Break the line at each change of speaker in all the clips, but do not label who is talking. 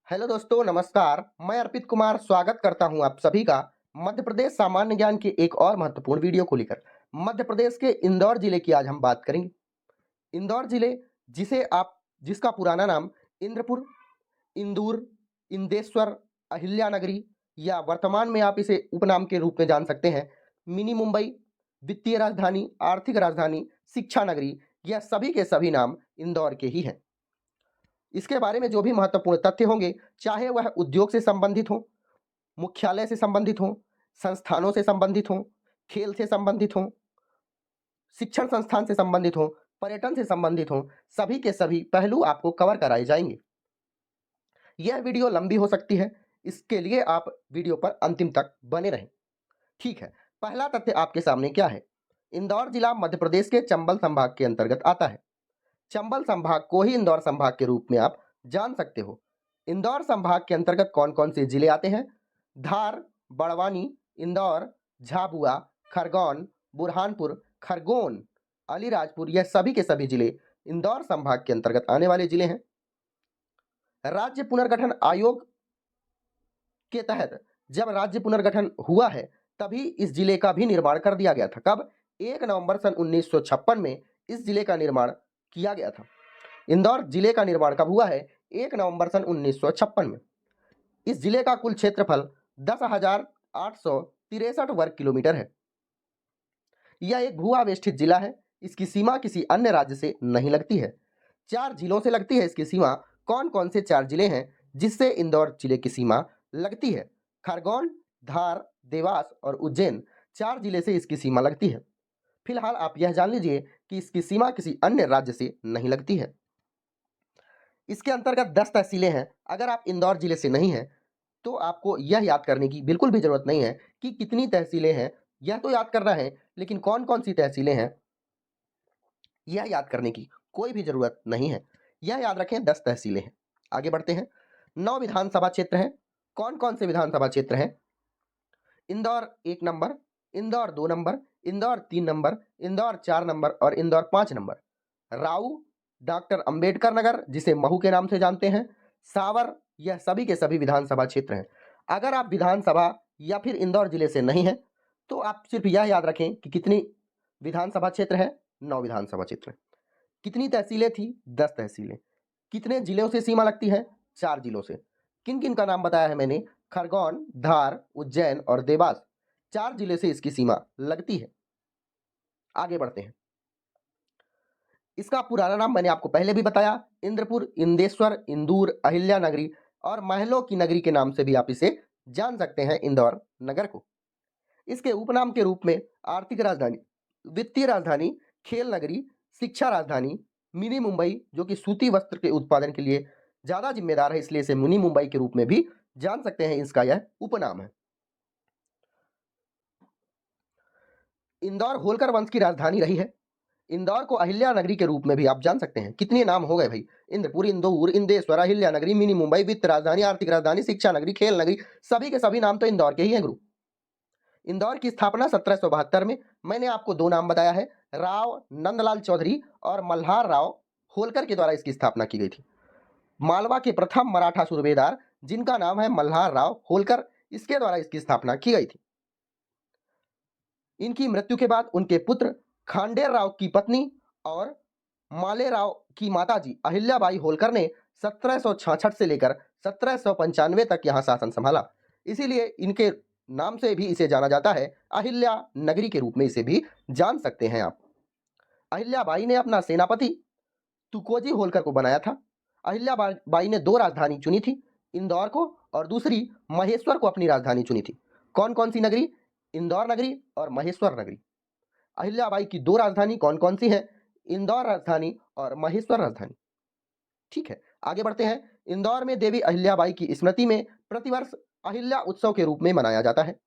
Hello दोस्तों, नमस्कार। मैं अर्पित कुमार स्वागत करता हूं आप सभी का मध्य प्रदेश सामान्य ज्ञान के एक और महत्वपूर्ण वीडियो को लेकर। मध्य प्रदेश के इंदौर जिले की आज हम बात करेंगे। इंदौर जिले जिसका पुराना नाम इंद्रपुर, इंदूर, इंदेश्वर, अहिल्या नगरी या वर्तमान में आप इसे उपनाम के रूप में जान सकते हैं मिनी मुंबई, वित्तीय राजधानी, आर्थिक राजधानी, शिक्षा नगरी, यह सभी के सभी नाम इंदौर के ही हैं। इसके बारे में जो भी महत्वपूर्ण तथ्य होंगे, चाहे वह उद्योग से संबंधित हो, मुख्यालय से संबंधित हो, संस्थानों से संबंधित हो, खेल से संबंधित हो, शिक्षण संस्थान से संबंधित हो, पर्यटन से संबंधित हो, सभी के सभी पहलू आपको कवर कराए जाएंगे। यह वीडियो लंबी हो सकती है, इसके लिए आप वीडियो पर अंतिम तक बने रहें। ठीक है, पहला तथ्य आपके सामने क्या है। इंदौर जिला मध्य प्रदेश के चंबल संभाग के अंतर्गत आता है। चंबल संभाग को ही इंदौर संभाग के रूप में आप जान सकते हो। इंदौर संभाग के अंतर्गत कौन कौन से जिले आते हैं? धार, बड़वानी, इंदौर, झाबुआ, खरगोन, बुरहानपुर, खरगोन, अलीराजपुर, यह सभी के सभी जिले इंदौर संभाग के अंतर्गत आने वाले जिले हैं। राज्य पुनर्गठन आयोग के तहत जब राज्य पुनर्गठन हुआ है, तभी इस जिले का भी निर्माण कर दिया गया था। कब? 1 नवंबर सन 1956 में इस जिले का निर्माण किया गया था। इंदौर जिले का निर्माण कब हुआ है? 1 नवंबर सन 1956 में। इस जिले का कुल क्षेत्रफल 10,863 वर्ग किलोमीटर है। यह एक भू आवेष्टित जिला है। इसकी सीमा किसी अन्य राज्य से नहीं लगती है। 4 जिलों से लगती है इसकी सीमा। कौन कौन से 4 जिले हैं जिससे इंदौर जिले की सीमा लगती है? खरगोन, धार, देवास और उज्जैन, 4 जिले से इसकी सीमा लगती है। फिलहाल आप यह जान लीजिए कि इसकी सीमा किसी अन्य राज्य से नहीं लगती है। इसके अंतर्गत 10 तहसीलें हैं। अगर आप इंदौर जिले से नहीं हैं, तो आपको यह याद करने की बिल्कुल भी जरूरत नहीं है कि कितनी तहसीलें हैं। यह तो याद करना है, लेकिन कौन कौन सी तहसीलें हैं यह याद करने की कोई भी जरूरत नहीं है। यह याद रखें 10 तहसीलें हैं। आगे बढ़ते हैं। 9 विधानसभा क्षेत्र हैं। कौन कौन से विधानसभा क्षेत्र हैं? Indore 1 number, Indore 2 number, Indore 3 number, Indore 4 number और इंदौर 5 नंबर। राऊ, डॉक्टर अंबेडकर नगर, जिसे महू के नाम से जानते हैं, सावर, यह सभी के सभी विधानसभा क्षेत्र हैं। अगर आप विधानसभा या फिर इंदौर जिले से नहीं हैं, तो आप सिर्फ यह याद रखें कि कितनी विधानसभा क्षेत्र है? 9 विधानसभा क्षेत्र। कितनी तहसीलें थी? 10 तहसीलें। कितने जिलों से सीमा लगती है? 4 जिलों से। किन किन का नाम बताया है मैंने? खरगोन, धार, उज्जैन और देवास, 4 जिले से इसकी सीमा लगती है। आगे बढ़ते हैं। इसका पुराना नाम मैंने आपको पहले भी बताया, इंद्रपुर, इंदेश्वर, इंदूर, अहिल्या नगरी और महलों की नगरी के नाम से भी आप इसे जान सकते हैं, इंदौर नगर को। इसके उपनाम के रूप में आर्थिक राजधानी, वित्तीय राजधानी, खेल नगरी, शिक्षा राजधानी, मिनी मुंबई, जो कि सूती वस्त्र के उत्पादन के लिए ज्यादा जिम्मेदार है, इसलिए इसे मिनी मुंबई के रूप में भी जान सकते हैं, इसका यह उपनाम है। इंदौर होलकर वंश की राजधानी रही है। इंदौर को अहिल्या नगरी के रूप में भी आप जान सकते हैं। कितने नाम हो गए भाई? इंद्रपुर, इंदौर, इंदेश्वर, अहिल्या नगरी, मिनी मुंबई, वित्त राजधानी, आर्थिक राजधानी, शिक्षा नगरी, खेल नगरी, सभी के सभी नाम तो इंदौर के ही हैं गुरु। इंदौर की स्थापना 1772 में, मैंने आपको 2 नाम बताया है, राव नंदलाल चौधरी और मल्हार राव होलकर के द्वारा इसकी स्थापना की गई थी। मालवा के प्रथम मराठा सूबेदार, जिनका नाम है मल्हार राव होलकर, इसके द्वारा इसकी स्थापना की गई थी। इनकी मृत्यु के बाद उनके पुत्र खांडेर राव की पत्नी और माले राव की माताजी अहिल्याबाई होलकर ने 1766 से लेकर 1795 तक यहाँ शासन संभाला। इसीलिए इनके नाम से भी इसे जाना जाता है, अहिल्या नगरी के रूप में इसे भी जान सकते हैं आप। अहिल्याबाई ने अपना सेनापति तुकोजी होलकर को बनाया था। अहिल्याबाई ने 2 राजधानी चुनी थी, इंदौर को और दूसरी महेश्वर को अपनी राजधानी चुनी थी। कौन कौन सी नगरी? इंदौर नगरी और महेश्वर नगरी। अहिल्याबाई की 2 राजधानी कौन कौन सी हैं? इंदौर राजधानी और महेश्वर राजधानी। ठीक है, आगे बढ़ते हैं। इंदौर में देवी अहिल्याबाई की स्मृति में प्रतिवर्ष अहिल्या उत्सव के रूप में मनाया जाता है।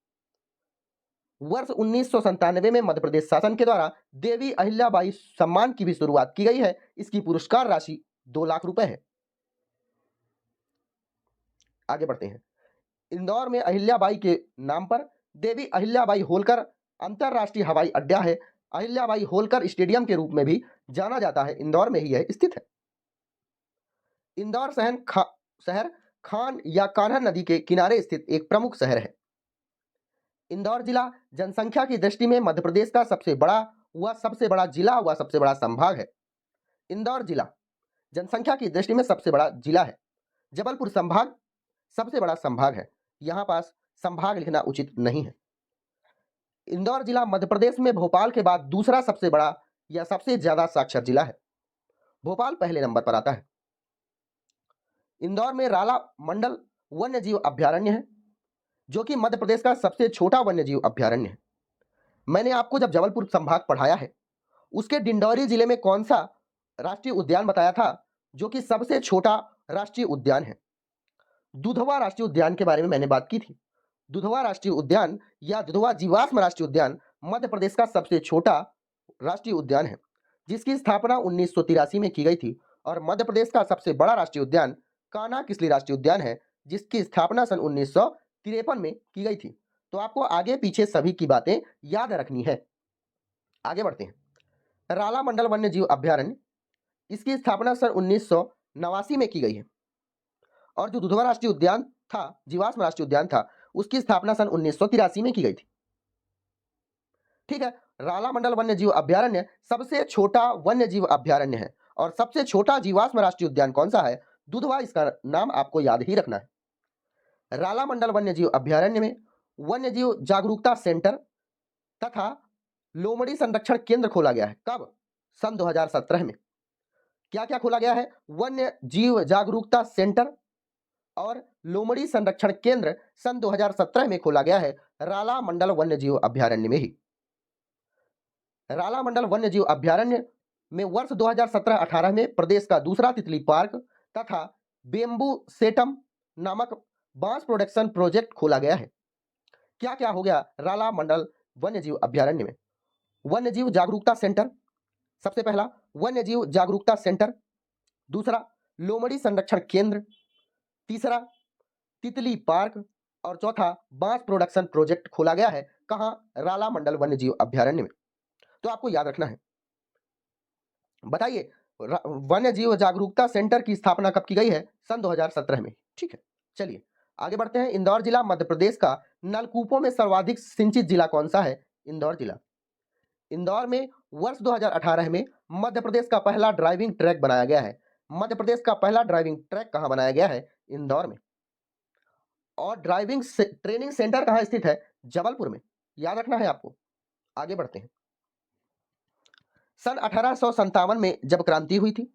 वर्ष 1997 में मध्य प्रदेश शासन के द्वारा देवी अहिल्याबाई सम्मान की भी शुरुआत की गई है। इसकी पुरस्कार राशि 2 लाख रुपए है। आगे बढ़ते हैं। इंदौर में अहिल्याबाई के नाम पर देवी अहिल्याबाई होलकर अंतरराष्ट्रीय हवाई अड्डा है। अहिल्याबाई होलकर स्टेडियम के रूप में भी जाना जाता है। इंदौर में ही यह स्थित है। इंदौर शहर खान या कान्हा नदी के किनारे स्थित एक प्रमुख शहर है। इंदौर जिला जनसंख्या की दृष्टि में मध्य प्रदेश का सबसे बड़ा व सबसे बड़ा जिला व सबसे बड़ा संभाग है। इंदौर जिला जनसंख्या की दृष्टि में सबसे बड़ा जिला है। जबलपुर संभाग सबसे बड़ा संभाग है। यहाँ पास संभाग लिखना उचित नहीं है। इंदौर जिला मध्य प्रदेश में भोपाल के बाद दूसरा सबसे बड़ा या सबसे ज्यादा साक्षर जिला है। भोपाल पहले नंबर पर आता है। इंदौर में राला मंडल वन्य जीव अभ्यारण्य है, जो कि मध्य प्रदेश का सबसे छोटा वन्य जीव अभ्यारण्य है। मैंने आपको जब जबलपुर संभाग पढ़ाया है, उसके डिंडौरी जिले में कौन सा राष्ट्रीय उद्यान बताया था, जो कि सबसे छोटा राष्ट्रीय उद्यान है? दुधवा राष्ट्रीय उद्यान के बारे में मैंने बात की थी। दुधवा राष्ट्रीय उद्यान या दुधवा जीवाश्म राष्ट्रीय उद्यान मध्य प्रदेश का सबसे छोटा राष्ट्रीय उद्यान है, जिसकी स्थापना 1983 में की गई थी। और मध्य प्रदेश का सबसे बड़ा राष्ट्रीय उद्यान कान्हा किसली राष्ट्रीय उद्यान है, जिसकी स्थापना सन 1953 में की गई थी। तो आपको आगे पीछे सभी की बातें याद रखनी है। आगे बढ़ते हैं। राला मंडल वन्य जीव अभ्यारण्य, इसकी स्थापना सन 1989 में की गई है। और जो दुधवा राष्ट्रीय उद्यान था, जीवाश्म राष्ट्रीय उद्यान था, उसकी स्थापना सन 1983 में की गई थी। ठीक है, राला मंडल वन्य जीव अभ्यारण्य सबसे छोटा वन्य जीव अभ्यारण्य है। और सबसे छोटा जीवाश्म राष्ट्रीय उद्यान कौन सा है? दुधवा, इसका नाम आपको याद ही रखना है। राला मंडल वन्य जीव अभ्यारण्य में वन्य जीव जागरूकता सेंटर तथा लोमड़ी संरक्षण केंद्र खोला गया है। कब? सन 2017 में। क्या क्या खोला गया है? वन्य जीव जागरूकता सेंटर और लोमड़ी संरक्षण केंद्र सन 2017 में खोला गया है, राला मंडल वन्य जीव अभ्यारण्य में ही। राला मंडल वन्य जीव अभ्यारण्य में वर्ष 2017-18 में प्रदेश का दूसरा तितली पार्क तथा बेम्बू सेटम नामक बांस प्रोडक्शन प्रोजेक्ट खोला गया है। क्या क्या हो गया राला मंडल वन्य जीव अभ्यारण्य में? वन्य जीव जागरूकता सेंटर, सबसे पहला वन्य जीव जागरूकता सेंटर, दूसरा लोमड़ी संरक्षण केंद्र, तीसरा तितली पार्क और चौथा बांस प्रोडक्शन प्रोजेक्ट खोला गया है। कहां? राला मंडल वन्य जीव अभ्यारण्य में। तो आपको याद रखना है। बताइए, वन्य जीव जागरूकता सेंटर की स्थापना कब की गई है? सन 2017 में। ठीक है, चलिए आगे बढ़ते हैं। इंदौर जिला मध्य प्रदेश का नलकूपों में सर्वाधिक सिंचित जिला कौन सा है? इंदौर जिला। इंदौर में वर्ष 2018 में मध्य प्रदेश का पहला ड्राइविंग ट्रैक बनाया गया है। मध्य प्रदेश का पहला ड्राइविंग ट्रैक कहां बनाया गया है? इंदौर में। और ड्राइविंग ट्रेनिंग सेंटर कहां स्थित है? जबलपुर में। याद रखना है आपको। आगे बढ़ते हैं। सन 1857 में जब क्रांति हुई थी,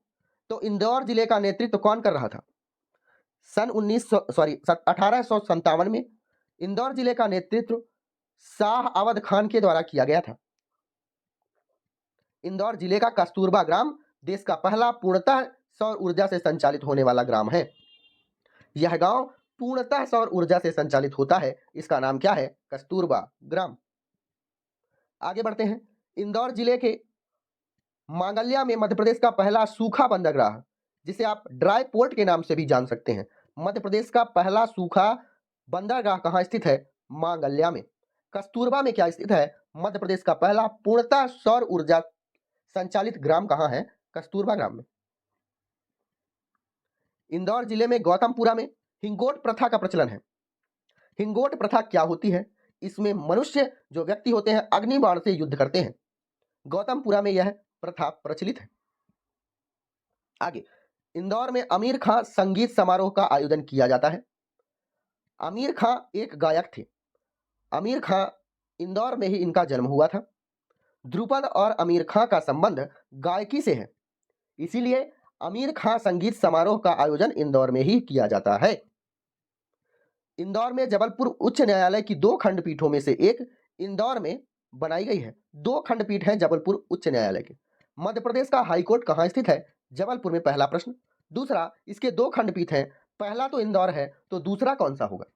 तो इंदौर जिले का नेतृत्व कौन कर रहा था? सन 1857 में इंदौर जिले का नेतृत्व शाह अवध खान के द्वारा किया गया था। इंदौर जिले का कस्तूरबा ग्राम देश का पहला पूर्णतः सौर ऊर्जा से संचालित होने वाला ग्राम है। यह गांव पूर्णतः सौर ऊर्जा से संचालित होता है। इसका नाम क्या है? कस्तूरबा ग्राम। आगे बढ़ते हैं। इंदौर जिले के मांगल्या में मध्य प्रदेश का पहला सूखा बंदरगाह, जिसे आप ड्राई पोर्ट के नाम से भी जान सकते हैं, मध्य प्रदेश का पहला सूखा बंदरगाह कहां स्थित है? मांगल्या में। कस्तूरबा में क्या स्थित है? मध्य प्रदेश का पहला पूर्णतः सौर ऊर्जा संचालित ग्राम कहां है? कस्तूरबा ग्राम में। इंदौर जिले में गौतमपुरा में हिंगोट प्रथा का प्रचलन है। हिंगोट प्रथा क्या होती है? इसमें मनुष्य जो व्यक्ति होते हैं अग्निबाण से युद्ध करते हैं। गौतमपुरा में यह प्रथा प्रचलित है। आगे, इंदौर में आमिर खां संगीत समारोह का आयोजन किया जाता है। आमिर खां एक गायक थे। आमिर खां, इंदौर में ही इनका जन्म हुआ था। ध्रुपद और आमिर खां का संबंध गायकी से है, इसीलिए आमिर खां संगीत समारोह का आयोजन इंदौर में ही किया जाता है। इंदौर में जबलपुर उच्च न्यायालय की 2 खंडपीठों में से एक इंदौर में बनाई गई है। 2 खंडपीठ हैं जबलपुर उच्च न्यायालय के। मध्य प्रदेश का हाईकोर्ट कहां स्थित है? जबलपुर में, पहला प्रश्न। दूसरा, इसके 2 खंडपीठ हैं, पहला तो इंदौर है, तो दूसरा कौन सा होगा?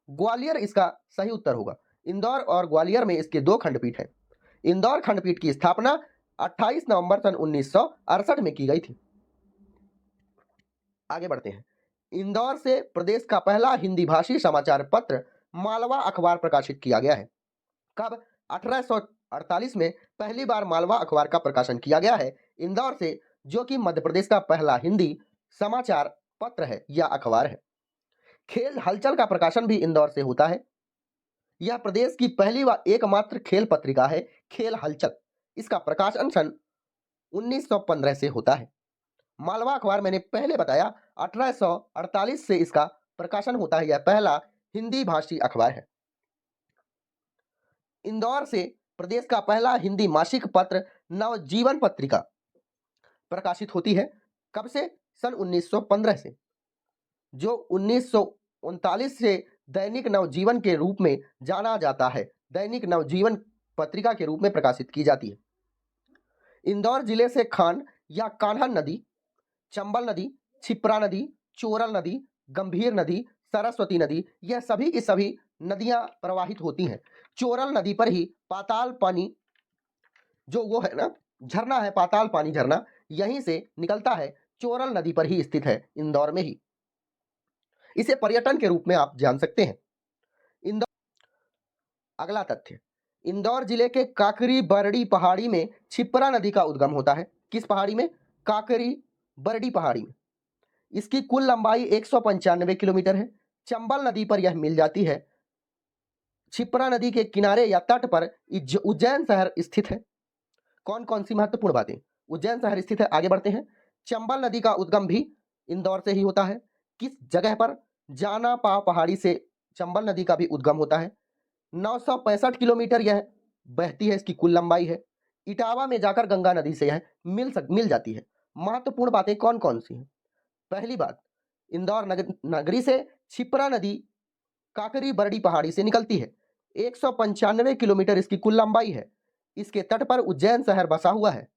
ग्वालियर इसका सही उत्तर होगा। इंदौर और ग्वालियर में इसके 2 खंडपीठ हैं। इंदौर खंडपीठ की स्थापना 28 नवंबर सन 1968 में की गई थी। आगे बढ़ते हैं। इंदौर से प्रदेश का पहला हिंदी भाषी समाचार पत्र मालवा अखबार प्रकाशित किया गया है। कब? 1848 में पहली बार मालवा अखबार का प्रकाशन किया गया है इंदौर से, जो कि मध्य प्रदेश का पहला हिंदी समाचार पत्र है या अखबार है। खेल हलचल का प्रकाशन भी इंदौर से होता है। यह प्रदेश की पहली व एकमात्र खेल पत्रिका है खेल हलचल। इसका प्रकाशन सन 1915 से होता है। मालवा अखबार मैंने पहले बताया 1848 से इसका प्रकाशन होता है। यह पहला हिंदी भाषी अखबार है। इंदौर से प्रदेश का पहला हिंदी मासिक पत्र नवजीवन पत्रिका प्रकाशित होती है। कब से? सन 1915 से, जो 1939 से दैनिक नवजीवन के रूप में जाना जाता है। दैनिक नवजीवन पत्रिका के रूप में प्रकाशित की जाती है। इंदौर जिले से खान या कान्हन नदी, चंबल नदी, छिप्रा नदी, चोरल नदी, गंभीर नदी, सरस्वती नदी, यह सभी की सभी नदियां प्रवाहित होती हैं। चोरल नदी पर ही पाताल पानी, जो वो है ना झरना है, पाताल पानी झरना यहीं से निकलता है। चोरल नदी पर ही स्थित है, इंदौर में ही। इसे पर्यटन के रूप में आप जान सकते हैं। इंदौर, अगला तथ्य, इंदौर जिले के काकरी बरडी पहाड़ी में छिप्रा नदी का उद्गम होता है। किस पहाड़ी में? काकरी बरडी पहाड़ी में। इसकी कुल लंबाई 195 किलोमीटर है। चंबल नदी पर यह मिल जाती है। छिप्रा नदी के किनारे या तट पर उज्जैन शहर स्थित है। कौन कौन सी महत्वपूर्ण बातें? उज्जैन शहर स्थित है। आगे बढ़ते हैं। चंबल नदी का उद्गम भी इंदौर से ही होता है। किस जगह पर? जानापा पहाड़ी से चंबल नदी का भी उद्गम होता है। 965 किलोमीटर यह बहती है। इसकी कुल लंबाई है। इटावा में जाकर गंगा नदी से यह मिल जाती है। महत्वपूर्ण बातें कौन कौन सी हैं? पहली बात, इंदौर नगरी से छिप्रा नदी काकरी बरडी पहाड़ी से निकलती है। 195 किलोमीटर इसकी कुल लंबाई है। इसके तट पर उज्जैन शहर बसा हुआ है।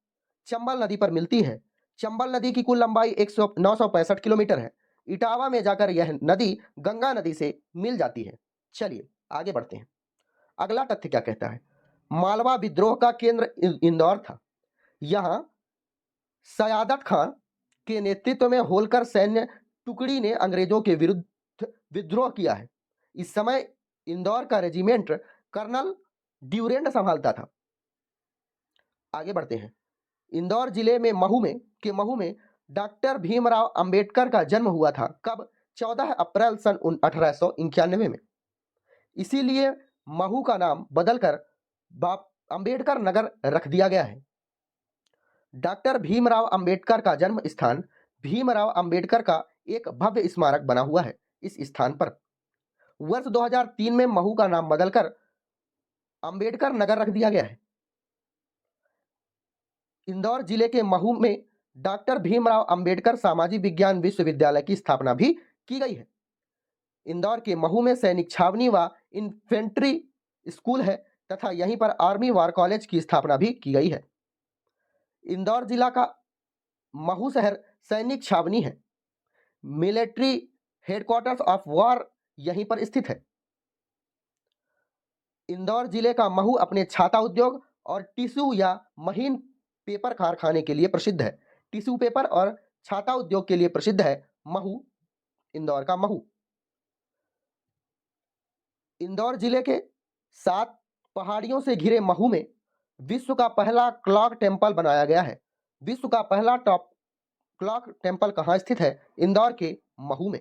चंबल नदी पर मिलती है। चंबल नदी की कुल लंबाई 965 किलोमीटर है। इटावा में जाकर यह नदी गंगा नदी से मिल जाती है। चलिए आगे बढ़ते हैं। अगला तथ्य क्या कहता है? मालवा विद्रोह का केंद्र इंदौर था। यहां सयादत खान के नेतृत्व में होलकर सैन्य टुकड़ी ने अंग्रेजों के विरुद्ध विद्रोह किया है। इस समय इंदौर का रेजिमेंट कर्नल ड्यूरेंट संभालता था। आगे बढ़ते हैं। इंदौर जिले में महू में डॉक्टर भीमराव अंबेडकर का जन्म हुआ था। कब? 14 अप्रैल सन 1891 में। इसीलिए महू का नाम बदलकर अंबेडकर नगर रख दिया गया है। डॉक्टर भीमराव अंबेडकर का जन्म स्थान भीमराव अंबेडकर का एक भव्य स्मारक बना हुआ है इस स्थान पर। वर्ष 2003 में महू का नाम बदलकर अंबेडकर नगर रख दिया गया है। इंदौर जिले के महू में डॉक्टर भीमराव अंबेडकर सामाजिक विज्ञान विश्वविद्यालय की स्थापना भी की गई है। इंदौर के महू में सैनिक छावनी व इन्फेंट्री स्कूल है तथा यहीं पर आर्मी वार कॉलेज की स्थापना भी की गई है। इंदौर जिला का महू शहर सैनिक छावनी है। मिलिट्री हेडक्वार्टर्स ऑफ वॉर यहीं पर स्थित है। इंदौर जिले का महू अपने छाता उद्योग और टिश्यू या महीन पेपर कारखाने के लिए प्रसिद्ध है। टिश्यू पेपर और छाता उद्योग के लिए प्रसिद्ध है महू, इंदौर का महू। इंदौर जिले के 7 पहाड़ियों से घिरे महू में विश्व का पहला क्लॉक टेम्पल बनाया गया है। विश्व का पहला टॉप क्लॉक टेम्पल कहाँ स्थित है? इंदौर के महू में।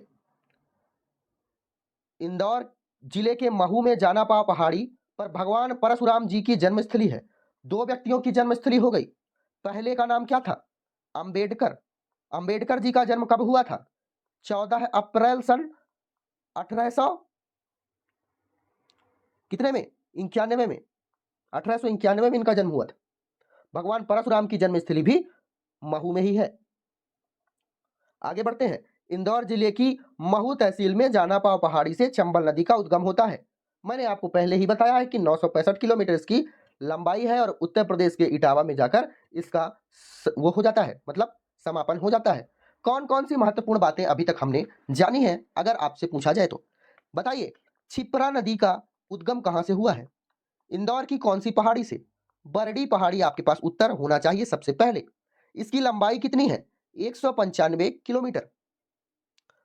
इंदौर जिले के महू में जानापा पहाड़ी पर भगवान परशुराम जी की जन्मस्थली है। 2 व्यक्तियों की जन्मस्थली हो गई। पहले का नाम क्या था? अंबेडकर। अंबेडकर जी का जन्म कब हुआ था? 14 अप्रैल सन 1800 कितने में? 91 में। 1891 में इनका जन्म हुआ था। भगवान परशुराम की जन्मस्थली भी महू में ही है। आगे बढ़ते हैं। इंदौर जिले की महू तहसील में जानापा पहाड़ी से चंबल नदी का उद्गम होता है। मैंने आपको पहले ही बताया है कि 965 किलोमीटर इसकी लंबाई है और उत्तर प्रदेश के इटावा में जाकर इसका वो हो जाता है, मतलब समापन हो जाता है। कौन कौन सी महत्वपूर्ण बातें अभी तक हमने जानी है? अगर आपसे पूछा जाए तो बताइए, छिप्रा नदी का उद्गम कहाँ से हुआ है? इंदौर की कौन सी पहाड़ी से? बरडी पहाड़ी आपके पास उत्तर होना चाहिए सबसे पहले। इसकी लंबाई कितनी है? 195 किलोमीटर।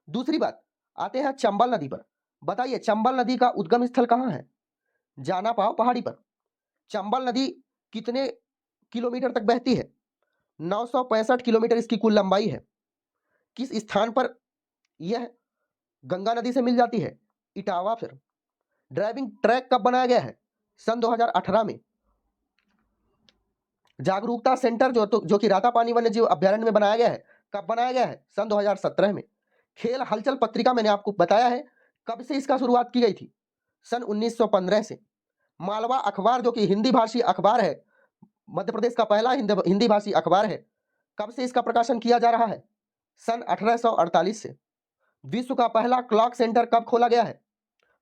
दूसरी बात, आते हैं चंबल नदी पर। बताइए चंबल नदी का उद्गम स्थल कहाँ है? जानापाव पहाड़ी पर। चंबल नदी कितने किलोमीटर तक बहती है? 965 किलोमीटर इसकी कुल लंबाई है। किस स्थान पर यह गंगा नदी से मिल जाती है। इटावा फिर ड्राइविंग ट्रैक कब बनाया गया है? सन 2018 में। जागरूकता सेंटर जो कि रातापानी वन्य जीव अभ्यारण्य में बनाया गया है, कब बनाया गया है? सन 2017 में। खेल हलचल पत्रिका मैंने आपको बताया है, कब से इसका शुरुआत की गई थी? सन 1915 से। मालवा अखबार जो कि हिंदी भाषी अखबार है, मध्य प्रदेश का पहला हिंदी भाषी अखबार है, कब से इसका प्रकाशन किया जा रहा है? सन 1848 से। विश्व का पहला क्लॉक सेंटर कब खोला गया है?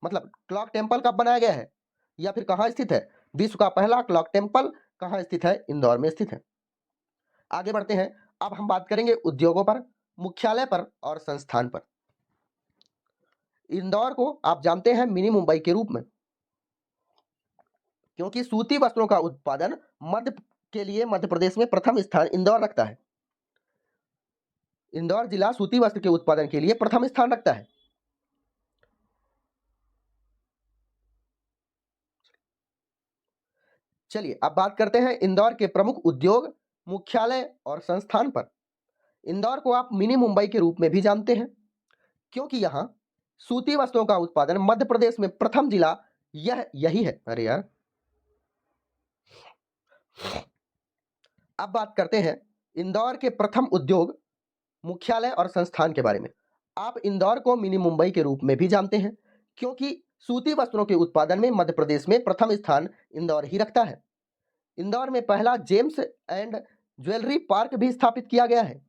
मतलब क्लॉक टेम्पल कब बनाया गया है या फिर कहाँ स्थित है? विश्व का पहला क्लॉक टेम्पल कहाँ स्थित है? इंदौर में स्थित है। आगे बढ़ते हैं। अब हम बात करेंगे उद्योगों पर, मुख्यालय पर और संस्थान पर। इंदौर को आप जानते हैं मिनी मुंबई के रूप में, क्योंकि सूती वस्त्रों का उत्पादन के लिए मध्य प्रदेश में प्रथम स्थान इंदौर रखता है। इंदौर जिला सूती वस्त्र के उत्पादन के लिए प्रथम स्थान रखता है। चलिए अब बात करते हैं इंदौर के प्रमुख उद्योग, मुख्यालय और संस्थान पर। इंदौर को आप मिनी मुंबई के रूप में भी जानते हैं, क्योंकि यहां सूती वस्त्रों का उत्पादन मध्य प्रदेश में प्रथम जिला यही है। अरे यार, अब बात करते हैं इंदौर के प्रथम उद्योग, मुख्यालय और संस्थान के बारे में। आप इंदौर को मिनी मुंबई के रूप में भी जानते हैं, क्योंकि सूती वस्त्रों के उत्पादन में मध्य प्रदेश में प्रथम स्थान इंदौर ही रखता है। इंदौर में पहला जेम्स एंड ज्वेलरी पार्क भी स्थापित किया गया है।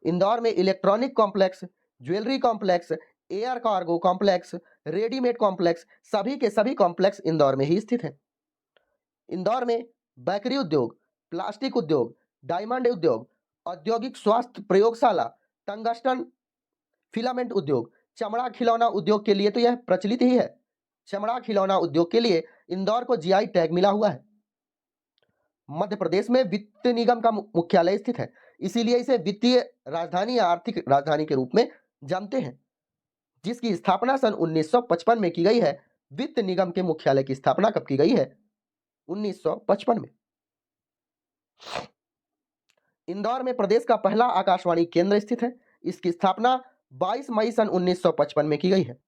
इंदौर में electronic complex, jewellery complex, air cargo complex, readymade complex, सभी के सभी कॉम्प्लेक्स इंदौर में ही स्थित हैं। इंदौर में बेकरी उद्योग, प्लास्टिक उद्योग, डायमंड उद्योग, औद्योगिक स्वास्थ्य प्रयोगशाला, टंगस्टन फिलामेंट उद्योग, चमड़ा खिलौना उद्योग के लिए तो यह प्रचलित ही है। चमड़ा खिलौना उद्योग के लिए इंदौर को जीआई टैग मिला हुआ है। मध्य प्रदेश में वित्त निगम का मुख्यालय स्थित है, इसीलिए इसे वित्तीय राजधानी या आर्थिक राजधानी के रूप में जानते हैं, जिसकी स्थापना सन 1955 में की गई है। वित्त निगम के मुख्यालय की स्थापना कब की गई है? 1955 में। इंदौर में प्रदेश का पहला आकाशवाणी केंद्र स्थित है। इसकी स्थापना 22 मई सन 1955 में की गई है।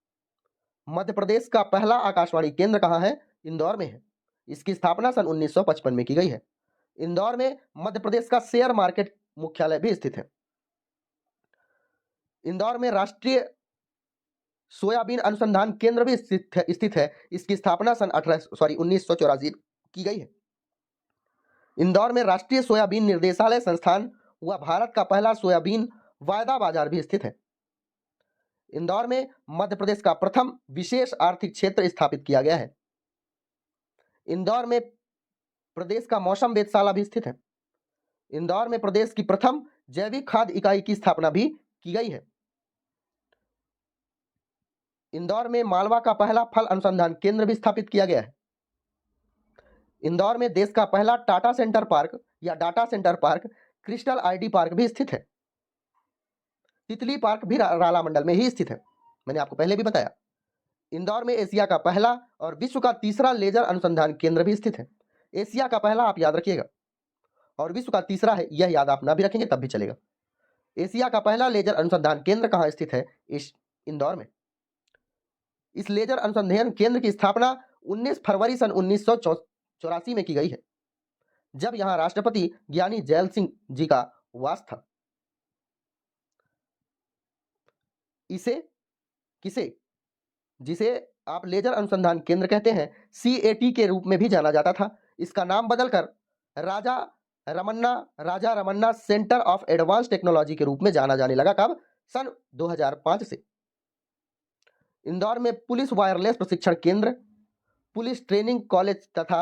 मध्य प्रदेश का पहला आकाशवाणी केंद्र कहाँ है? इंदौर में है। इसकी स्थापना सन 1955 में की गई है। इंदौर में मध्य प्रदेश का शेयर मार्केट मुख्यालय भी स्थित है। इंदौर में राष्ट्रीय सोयाबीन अनुसंधान केंद्र भी स्थित है। इसकी स्थापना सन 1984 की गई है। इंदौर में राष्ट्रीय सोयाबीन निर्देशालय संस्थान व भारत का पहला सोयाबीन वायदा बाजार भी स्थित है। इंदौर में मध्य प्रदेश का प्रथम विशेष आर्थिक क्षेत्र स्थापित किया गया है। इंदौर में प्रदेश का मौसम वेधशाला भी स्थित है। इंदौर में प्रदेश की प्रथम जैविक खाद्य इकाई की स्थापना भी की गई है। इंदौर में मालवा का पहला फल अनुसंधान केंद्र भी स्थापित किया गया है। इंदौर में देश का पहला टाटा सेंटर पार्क या data centre park, crystal ID park भी स्थित है। तितली पार्क भी राला मंडल में ही स्थित है, मैंने आपको पहले भी बताया। इंदौर में एशिया का पहला और विश्व का तीसरा लेजर अनुसंधान केंद्र भी स्थित है। एशिया का पहला आप याद रखिएगा, और विश्व का तीसरा है, यह याद आप ना भी रखेंगे तब भी चलेगा। एशिया का पहला लेजर अनुसंधान केंद्र कहाँ स्थित है? इंदौर में। इस लेजर अनुसंधान केंद्र की स्थापना 19 फरवरी सन 1984 में की गई है, जब यहां राष्ट्रपति ज्ञानी जैल सिंह जी का वास था। जिसे आप लेजर अनुसंधान केंद्र कहते हैं, CAT के रूप में भी जाना जाता था। इसका नाम बदलकर Raja Ramanna centre of advance technology के रूप में जाना जाने लगा। कब? सन 2005 से। इंदौर में पुलिस वायरलेस प्रशिक्षण केंद्र, पुलिस ट्रेनिंग कॉलेज तथा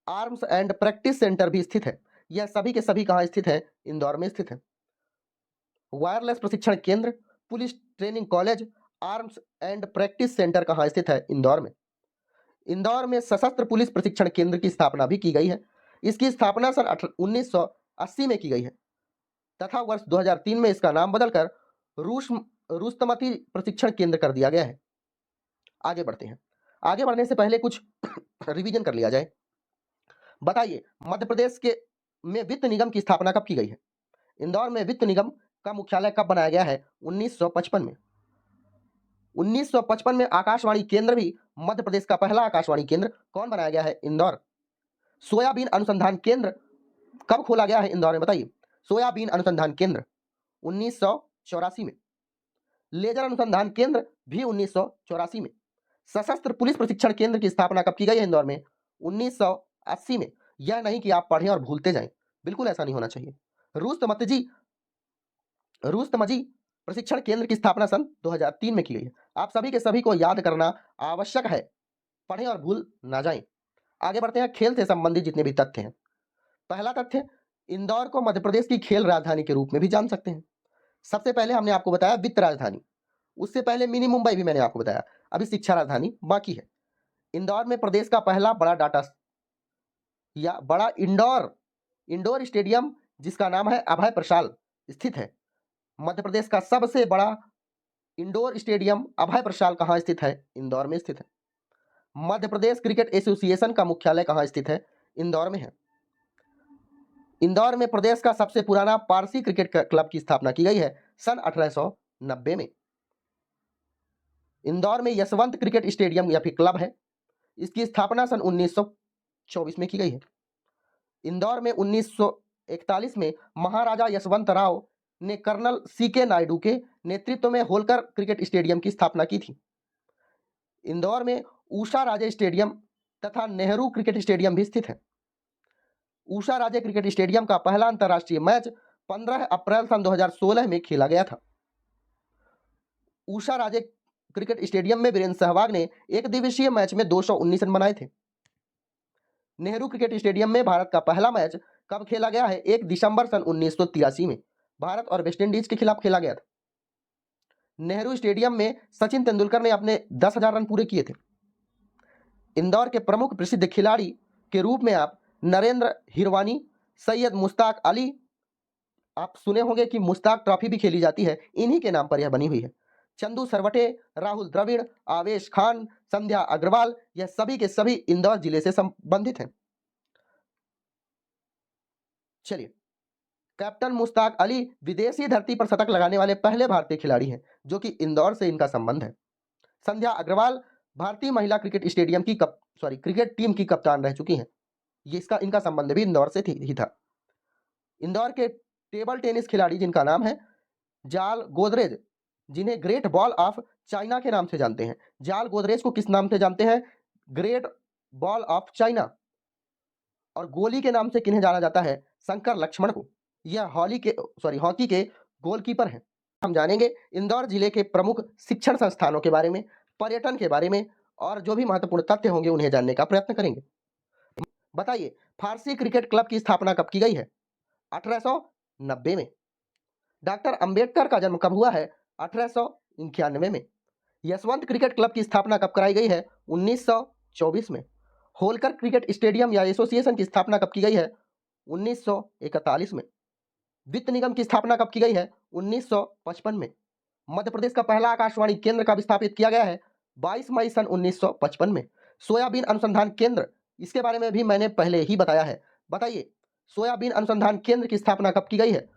आर्म्स एंड प्रैक्टिस सेंटर भी स्थित है। यह सभी के सभी कहाँ स्थित है? इंदौर में स्थित है। वायरलेस प्रशिक्षण केंद्र, police training college, arms and practice centre कहाँ स्थित है? इंदौर में। इंदौर में सशस्त्र पुलिस प्रशिक्षण केंद्र की स्थापना भी की गई है। इसकी स्थापना सन 1980 में की गई है तथा वर्ष 2003 में इसका नाम बदलकर रुस्तमती प्रशिक्षण केंद्र कर दिया गया है। आगे बढ़ते हैं। आगे बढ़ने से पहले कुछ रिवीजन कर लिया जाए। बताइए, मध्य प्रदेश में वित्त निगम की स्थापना कब की गई है? इंदौर में वित्त निगम का मुख्यालय कब बनाया गया है? 1955 में। 1955 में आकाशवाणी केंद्र भी मध्य प्रदेश का पहला आकाशवाणी केंद्र कौन बनाया गया है? इंदौर। सोयाबीन अनुसंधान केंद्र कब खोला गया है इंदौर में? बताइए। सोयाबीन अनुसंधान केंद्र 1984 में। लेजर अनुसंधान केंद्र भी 1984 में। सशस्त्र पुलिस प्रशिक्षण केंद्र की स्थापना कब की गई है इंदौर में? 1980 में। यह नहीं कि आप पढ़ें और भूलते जाएं, बिल्कुल ऐसा नहीं होना चाहिए। रुस्तमजी प्रशिक्षण केंद्र की स्थापना सन 2003 में की गई है। आप सभी के सभी को याद करना आवश्यक है, पढ़ें और भूल ना जाएं। आगे बढ़ते हैं खेल से संबंधित जितने भी तथ्य हैं। पहला तथ्य, इंदौर को मध्य प्रदेश की खेल राजधानी के रूप में भी जान सकते हैं। सबसे पहले हमने आपको बताया वित्त राजधानी, उससे पहले मिनी मुंबई भी मैंने आपको बताया, अभी शिक्षा राजधानी बाकी है। इंदौर में प्रदेश का पहला बड़ा डाटा या बड़ा इंडोर स्टेडियम जिसका नाम है अभय प्रशाल स्थित है। मध्य प्रदेश का सबसे बड़ा इंडोर स्टेडियम अभय प्रशाल कहाँ स्थित है? इंदौर में स्थित है। मध्य प्रदेश क्रिकेट एसोसिएशन का मुख्यालय कहाँ स्थित है? इंदौर में है। इंदौर में प्रदेश का सबसे पुराना पारसी क्रिकेट क्लब की स्थापना की गई है सन 1890 में। इंदौर में यशवंत क्रिकेट स्टेडियम या फिर क्लब है, इसकी स्थापना सन 1924 में की गई है। इंदौर में 1941 में महाराजा यशवंत राव ने कर्नल सीके नायडू के नेतृत्व में होलकर क्रिकेट स्टेडियम की स्थापना की थी। इंदौर में उषा राजे स्टेडियम तथा नेहरू क्रिकेट स्टेडियम भी स्थित है। उषा राजे क्रिकेट स्टेडियम का पहला अंतर्राष्ट्रीय मैच 15 अप्रैल सन 2016 में खेला गया था। उषा राजे क्रिकेट स्टेडियम में वीरेंद्र सहवाग ने एक दिवसीय मैच में 219 रन बनाए थे। नेहरू क्रिकेट स्टेडियम में भारत का पहला मैच कब खेला गया है? 1 दिसंबर सन 1983 में भारत और वेस्टइंडीज के खिलाफ खेला गया था। नेहरू स्टेडियम में सचिन तेंदुलकर ने अपने 10,000 रन पूरे किए थे। इंदौर के प्रमुख प्रसिद्ध खिलाड़ी के रूप में आप नरेंद्र हिरवानी, सैयद मुश्ताक अली, आप सुने होंगे कि मुश्ताक ट्रॉफी भी खेली जाती है, इन्हीं के नाम पर यह बनी हुई है। चंदू सरवटे, राहुल द्रविड़, आवेश खान, संध्या अग्रवाल, यह सभी के सभी इंदौर जिले से संबंधित हैं। चलिए, कैप्टन मुश्ताक अली विदेशी धरती पर शतक लगाने वाले पहले भारतीय खिलाड़ी हैं, जो कि इंदौर से इनका संबंध है। संध्या अग्रवाल भारतीय महिला क्रिकेट टीम की कप्तान रह चुकी हैं। ये इनका संबंध भी इंदौर से ही था। इंदौर के टेबल टेनिस खिलाड़ी जिनका नाम है जाल गोदरेज, जिन्हें ग्रेट बॉल ऑफ चाइना के नाम से जानते हैं। जाल गोदरेज को किस नाम से जानते हैं? Great ball of China. और गोली के नाम से किन्हें जाना जाता है? शंकर लक्ष्मण को। यह हॉकी के गोलकीपर हैं। हम जानेंगे इंदौर जिले के प्रमुख शिक्षण संस्थानों के बारे में, पर्यटन के बारे में, और जो भी महत्वपूर्ण तथ्य होंगे उन्हें जानने का प्रयत्न करेंगे। बताइए, फारसी क्रिकेट क्लब की स्थापना कब की गई है? 1890 में। डॉक्टर अंबेडकर का जन्म कब हुआ है? 1891 में। यशवंत क्रिकेट क्लब की स्थापना कब कराई गई है? 1924 में। होलकर क्रिकेट स्टेडियम या एसोसिएशन की स्थापना कब की गई है? 1941 में। वित्त निगम की स्थापना कब की गई है? 1955 में। मध्य प्रदेश का पहला आकाशवाणी केंद्र कब स्थापित किया गया है? 22 मई सन 1955 में। सोयाबीन अनुसंधान केंद्र, इसके बारे में भी मैंने पहले ही बताया है। बताइए, सोयाबीन अनुसंधान केंद्र की स्थापना कब की गई है?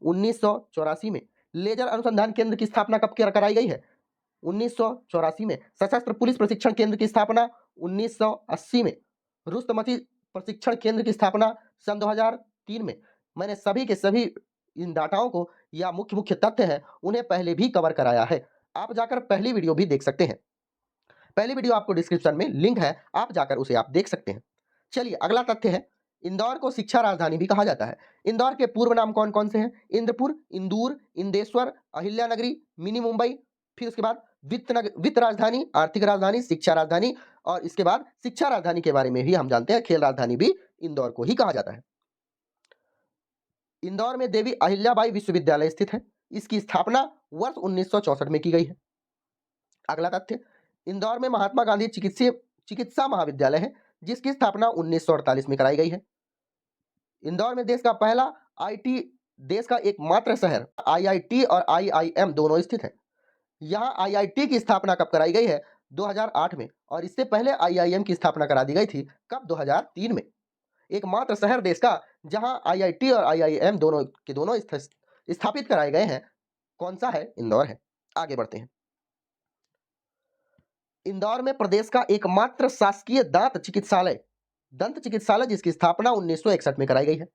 1984 में। लेजर अनुसंधान केंद्र की स्थापना कब कराई गई है? 1984 में। सशस्त्र पुलिस प्रशिक्षण केंद्र की स्थापना 1980 में। रुस्तमती प्रशिक्षण केंद्र की स्थापना सन 2003 में। मैंने सभी के सभी इन डाटाओं को या मुख्य तथ्य हैं उन्हें पहले भी कवर कराया है। आप जाकर पहली वीडियो भी देख सकते हैं। पहली वीडियो आपको डिस्क्रिप्शन में लिंक है, आप जाकर उसे आप देख सकते हैं। चलिए, अगला तथ्य है, इंदौर को शिक्षा राजधानी भी कहा जाता है। इंदौर के पूर्व नाम कौन कौन से हैं? इंद्रपुर, इंदूर, इंदेश्वर, अहिल्यानगरी, मिनी मुंबई, फिर उसके बाद वित्त राजधानी, आर्थिक राजधानी, शिक्षा राजधानी, और इसके बाद शिक्षा राजधानी के बारे में भी हम जानते हैं, खेल राजधानी भी इंदौर को ही कहा जाता है। इंदौर में देवी अहिल्याबाई विश्वविद्यालय स्थित है। इसकी स्थापना वर्ष 1964 में की गई है। अगला तथ्य, इंदौर में महात्मा गांधी चिकित्सा महाविद्यालय है, जिसकी स्थापना 1948 में कराई गई है। इंदौर में देश का एकमात्र शहर आईआईटी और आईआईएम दोनों स्थित है। यहाँ आईआईटी की स्थापना कब कराई गई है? 2008 में, और इससे पहले आईआईएम की स्थापना करा दी गई थी कब? 2003 में। एकमात्र शहर देश का जहां आईआईटी और आईआईएम दोनों स्थापित कराए गए हैं, कौन सा है? इंदौर है। आगे बढ़ते हैं। इंदौर में प्रदेश का एकमात्र शासकीय दंत चिकित्सालय जिसकी स्थापना 1961 में कराई गई है।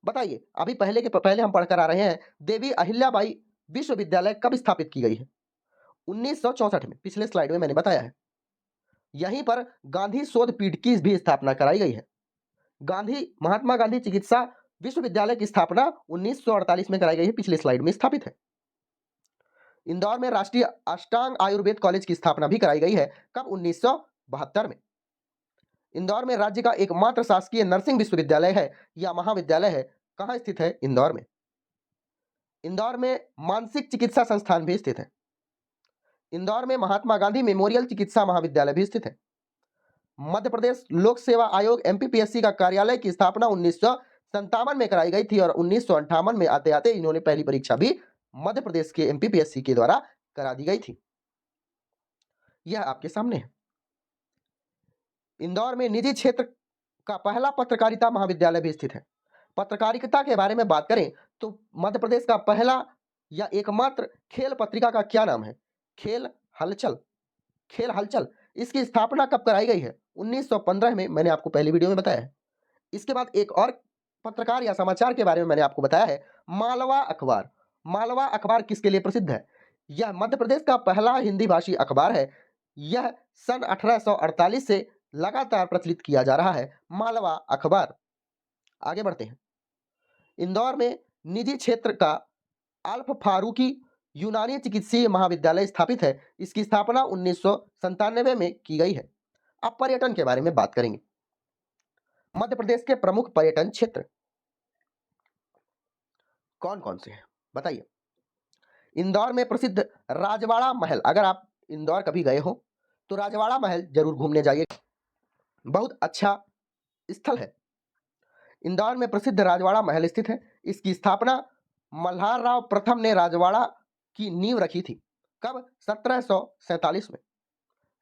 बताइए, अभी पहले हम पढ़कर आ रहे हैं, देवी अहिल्याबाई विश्वविद्यालय कब स्थापित की गई है? 1964 में, पिछले स्लाइड में मैंने बताया है। यहीं पर गांधी शोध पीठ की भी स्थापना कराई गई है। महात्मा गांधी चिकित्सा विश्वविद्यालय की स्थापना 1948 में कराई गई है, पिछले स्लाइड में स्थापित है। इंदौर में राष्ट्रीय अष्टांग आयुर्वेद कॉलेज की स्थापना भी कराई गई है, कब? 1972 में। इंदौर में राज्य का एकमात्र शासकीय नर्सिंग विश्वविद्यालय है या महाविद्यालय है, कहां स्थित है? इंदौर में। इंदौर में मानसिक चिकित्सा संस्थान भी स्थित है। इंदौर में महात्मा गांधी मेमोरियल चिकित्सा महाविद्यालय भी स्थित है। मध्य प्रदेश लोक सेवा आयोग एमपीपीएससी का कार्यालय की स्थापना 1957 में कराई गई थी और 1958 में आते आते इन्होंने पहली परीक्षा भी मध्य प्रदेश के एमपीपीएससी के द्वारा करा दी गई थी। यह आपके सामने है। इंदौर में निजी क्षेत्र का पहला पत्रकारिता महाविद्यालय भी स्थित है। पत्रकारिता के बारे में बात करें तो मध्य प्रदेश का पहला या एकमात्र खेल पत्रिका का क्या नाम है? खेल हलचल। इसकी स्थापना कब कराई गई है? 1915 में, मैंने आपको पहली वीडियो में बताया है। इसके बाद एक और पत्रकार या समाचार के बारे में मैंने आपको बताया है, मालवा अखबार। मालवा अखबार किसके लिए प्रसिद्ध है? यह मध्य प्रदेश का पहला हिंदी भाषी अखबार है। यह सन 1848 से लगातार प्रचलित किया जा रहा है, मालवा अखबार। आगे बढ़ते हैं। इंदौर में निजी क्षेत्र का अल्फ फारूकी यूनानी चिकित्सीय महाविद्यालय स्थापित है। इसकी स्थापना 1997 में की गई है। अब पर्यटन के बारे में बात करेंगे। मध्य प्रदेश के प्रमुख पर्यटन क्षेत्र कौन कौन से हैं, बताइए। इंदौर में प्रसिद्ध राजवाड़ा महल, अगर आप इंदौर कभी गए हो तो राजवाड़ा महल जरूर घूमने जाइए, बहुत अच्छा स्थल है। इंदौर में प्रसिद्ध राजवाड़ा महल स्थित है। इसकी स्थापना मल्हार राव प्रथम ने राजवाड़ा की नींव रखी थी, कब? 1747 में।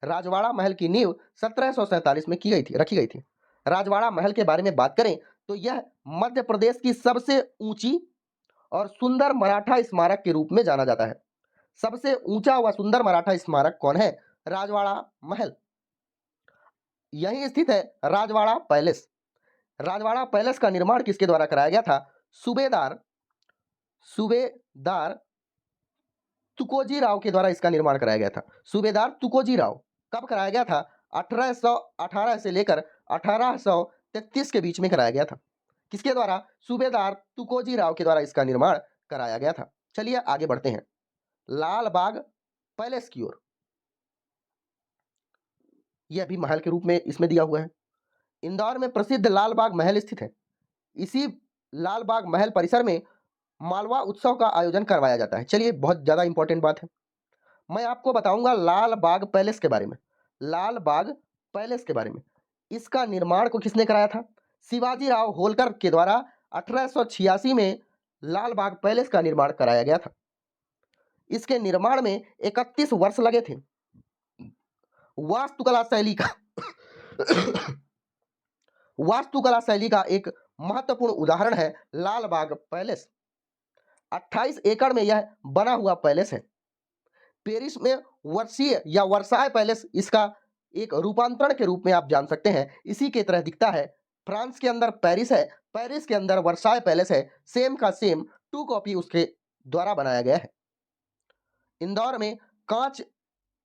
राजवाड़ा महल की नींव 1747 में रखी गई थी। राजवाड़ा महल के बारे में बात करें तो यह मध्य प्रदेश की सबसे ऊंची और सुंदर मराठा स्मारक के रूप में जाना जाता है। सबसे ऊंचा व सुंदर मराठा स्मारक कौन है? राजवाड़ा महल। यहीं स्थित है राजवाड़ा पैलेस। राजवाड़ा पैलेस का निर्माण किसके द्वारा कराया गया था? सूबेदार तुकोजी राव के द्वारा इसका निर्माण कराया गया था। सूबेदार तुकोजी राव। कब कराया गया था? 1818 से लेकर 1833 के बीच में कराया गया था। किसके द्वारा? सूबेदार तुकोजी राव के द्वारा इसका निर्माण कराया गया था। चलिए आगे बढ़ते हैं लाल बाग पैलेस की ओर। यह भी महल के रूप में इसमें दिया हुआ है। इंदौर में प्रसिद्ध लाल बाग महल स्थित है। इसी लाल बाग महल परिसर में मालवा उत्सव का आयोजन करवाया जाता है। चलिए, बहुत ज्यादा इंपॉर्टेंट बात है, मैं आपको बताऊंगा लाल बाग पैलेस के बारे में। लाल बाग पैलेस के बारे में, इसका निर्माण को किसने कराया था? शिवाजी राव होलकर के द्वारा 1886 में लाल बाग पैलेस का निर्माण कराया गया था। इसके निर्माण में 31 वर्ष लगे थे। वास्तुकला शैली का एक महत्वपूर्ण उदाहरण है लाल बाग पैलेस। 28 एकड़ में यह बना हुआ पैलेस है। पेरिस में वर्षीय या वर्साय पैलेस इसका एक रूपांतरण के रूप में आप जान सकते हैं, इसी के तरह दिखता है। फ्रांस के अंदर पेरिस है, पेरिस के अंदर वर्साय पैलेस है, सेम का सेम 2 कॉपी उसके द्वारा बनाया गया है। इंदौर में कांच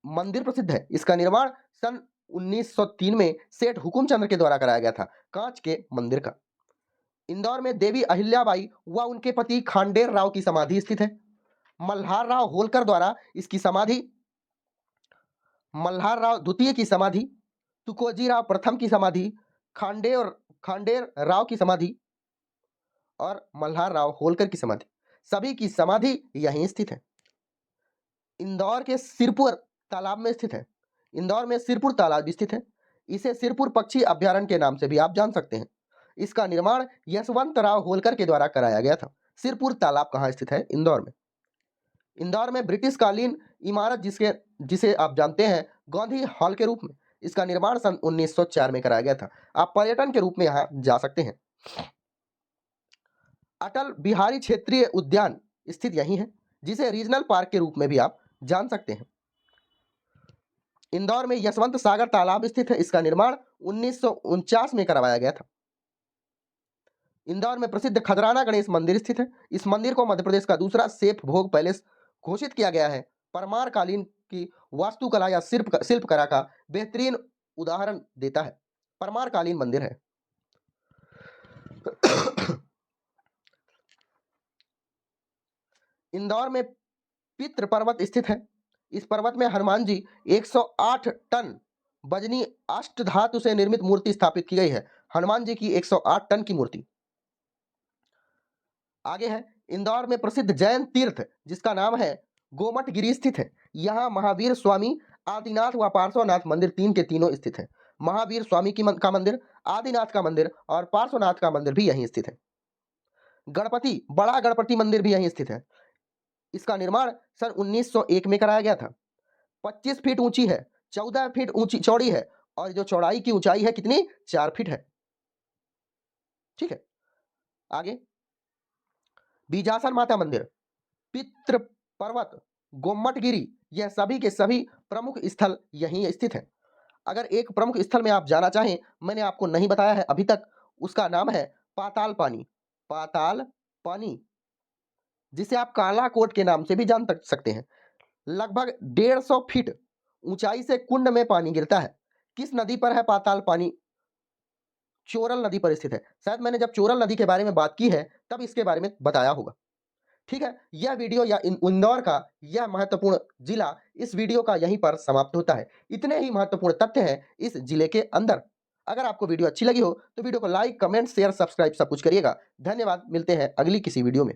मंदिर प्रसिद्ध है। इसका निर्माण सन 1903 में सेठ हुकुमचंद के द्वारा कराया गया था, कांच के मंदिर का। इंदौर में देवी अहिल्याबाई व उनके पति खांडेर राव की समाधि स्थित है। मल्हार राव होलकर द्वारा इसकी समाधि, मल्हार राव द्वितीय की समाधि, तुकोजी राव प्रथम की समाधि, खांडेर राव की समाधि और मल्हार राव होलकर की समाधि, सभी की समाधि यहीं स्थित है। इंदौर के सिरपुर तालाब में स्थित है। इंदौर में सिरपुर तालाब स्थित है। इसे सिरपुर पक्षी अभ्यारण्य के नाम से भी आप जान सकते हैं। इसका निर्माण यशवंत राव होलकर के द्वारा कराया गया था। सिरपुर तालाब कहाँ स्थित है? इंदौर में। इंदौर में ब्रिटिश कालीन इमारत जिसे आप जानते हैं गांधी हॉल के रूप में, इसका निर्माण सन 1904 में कराया गया था। आप पर्यटन के रूप में यहाँ जा सकते हैं। अटल बिहारी क्षेत्रीय उद्यान स्थित यहीं है, जिसे रीजनल पार्क के रूप में भी आप जान सकते हैं। इंदौर में यशवंत सागर तालाब स्थित है, इसका निर्माण 1949 में करवाया गया था। इंदौर में प्रसिद्ध खजराना गणेश मंदिर स्थित है। इस मंदिर को मध्य प्रदेश का दूसरा सेफ भोग पैलेस घोषित किया गया है। परमार कालीन की वास्तुकला या शिल्पकला का बेहतरीन उदाहरण देता है। परमार कालीन मंदिर है। इंदौर में पितृ पर्वत स्थित है। इस पर्वत में हनुमान जी 108 टन वजनी अष्टधातु से निर्मित मूर्ति स्थापित की गई है। हनुमान जी की 108 टन की मूर्ति। आगे है इंदौर में प्रसिद्ध जैन तीर्थ जिसका नाम है गोमटगिरी स्थित है। यहाँ महावीर स्वामी, आदिनाथ व पार्श्वनाथ मंदिर तीन के तीनों स्थित है। महावीर स्वामी का मंदिर, आदिनाथ का मंदिर और पार्श्वनाथ का मंदिर भी यहीं स्थित है। गणपति, बड़ा गणपति मंदिर भी यहीं स्थित है। इसका निर्माण सन 1901 में कराया गया था। 25 फीट ऊंची है, 14 फीट ऊंची चौड़ी है और जो चौड़ाई की ऊंचाई है कितनी, 4 फीट है। ठीक है, आगे बीजासन माता मंदिर, पितृ पर्वत, गोमटगिरी, यह सभी के सभी प्रमुख स्थल यहीं स्थित है। अगर एक प्रमुख स्थल में आप जाना चाहें, मैंने आपको नहीं बताया है अभी तक, उसका नाम है पाताल पानी। पाताल पानी, जिसे आप काला कोट के नाम से भी जान सकते हैं। लगभग 150 फीट ऊंचाई से कुंड में पानी गिरता है। किस नदी पर है पाताल पानी? चोरल नदी पर स्थित है। शायद मैंने जब चोरल नदी के बारे में बात की है तब इसके बारे में बताया होगा। ठीक है, यह वीडियो या इंदौर का यह महत्वपूर्ण जिला इस वीडियो का यहीं पर समाप्त होता है। इतने ही महत्वपूर्ण तथ्य हैं इस जिले के अंदर। अगर आपको वीडियो अच्छी लगी हो तो वीडियो को लाइक, कमेंट, शेयर, सब्सक्राइब सब कुछ करिएगा। धन्यवाद, मिलते हैं अगली किसी वीडियो में।